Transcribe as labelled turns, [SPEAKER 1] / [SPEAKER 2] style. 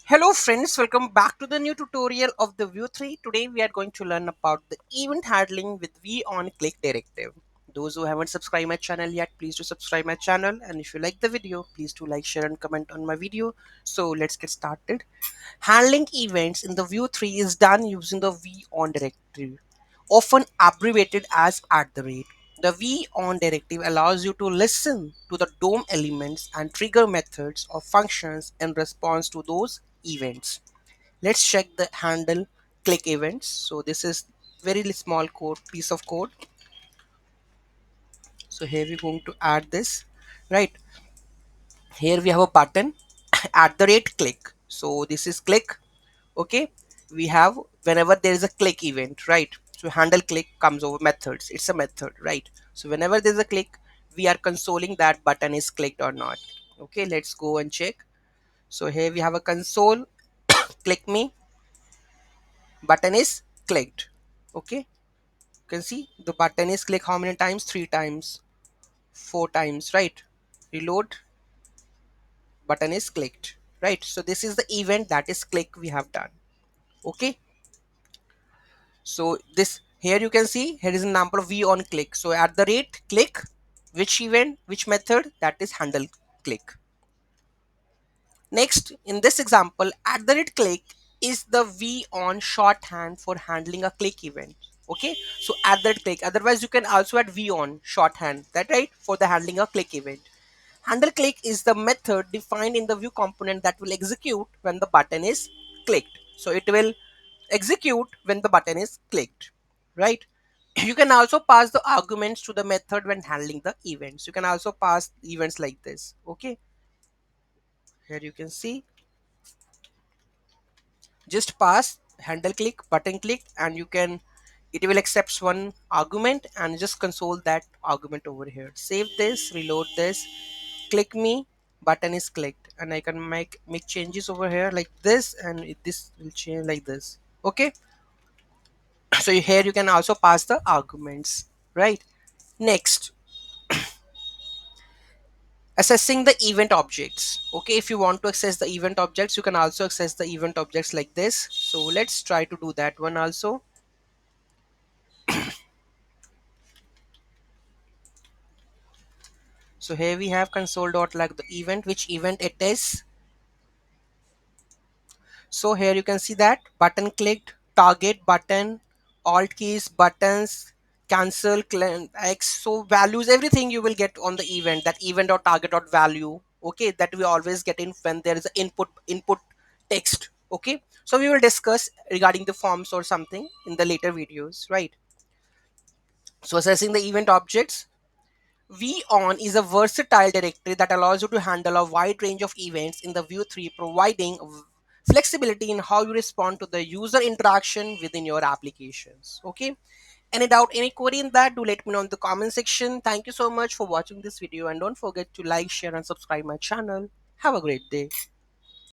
[SPEAKER 1] Hello friends, welcome back to the new tutorial of the Vue 3. Today we are going to learn about the event handling with Vue on click directive. Those who haven't subscribed my channel yet, please do subscribe my channel, and if you like the video, please do like, share and comment on my video. So let's get started. Handling events in the Vue 3 is done using the Vue on directive, often abbreviated as @. The V on directive allows you to listen to the DOM elements and trigger methods or functions in response to those events. Let's check the handle click events. So this is very small code piece of code. So here we're going to add this, right? Here we have a button @click. So this is click. Okay, we have whenever there is a click event, right? So handle click comes over methods, it's a method, right? So whenever there's a click, we are consoling that button is clicked or not. Okay, let's go and check. So here we have a console click me, button is clicked. Okay, you can see the button is clicked how many times? Three times, four times, right? Reload, button is clicked, right? So this is the event that is click we have done. Okay, so this here you can see here is a number of v on click. So @click, which event, which method, that is handle click. Next, in this example, @click is the v on shorthand for handling a click event. Okay, so @click, otherwise you can also add v on shorthand, that right, for the handling a click event. Handle click is the method defined in the Vue component that will execute when the button is clicked. So it will execute when the button is clicked, right? You can also pass the arguments to the method when handling the events. You can also pass events like this. Okay, here you can see just pass handle click, button click, and you can it will accept one argument and just console that argument over here. Save this, reload this, click me, button is clicked, and I can make changes over here like this, and this will change like this. Okay, so here you can also pass the arguments, right? Next, assessing the event objects. Okay, if you want to access the event objects, you can also access the event objects like this. So let's try to do that one also. So here we have console.log the event, which event it is. So here you can see that button clicked, target button, alt keys, buttons, cancel, x. So values, everything you will get on the event, that event or target dot value. Okay, that we always get in when there is an input text. Okay, so we will discuss regarding the forms or something in the later videos, right? So assessing the event objects. VON is a versatile directory that allows you to handle a wide range of events in the Vue 3, providing flexibility in how you respond to the user interaction within your applications. Okay. Any doubt, any query in that, do let me know in the comment section. Thank you so much for watching this video, and don't forget to like, share and subscribe my channel. Have a great day.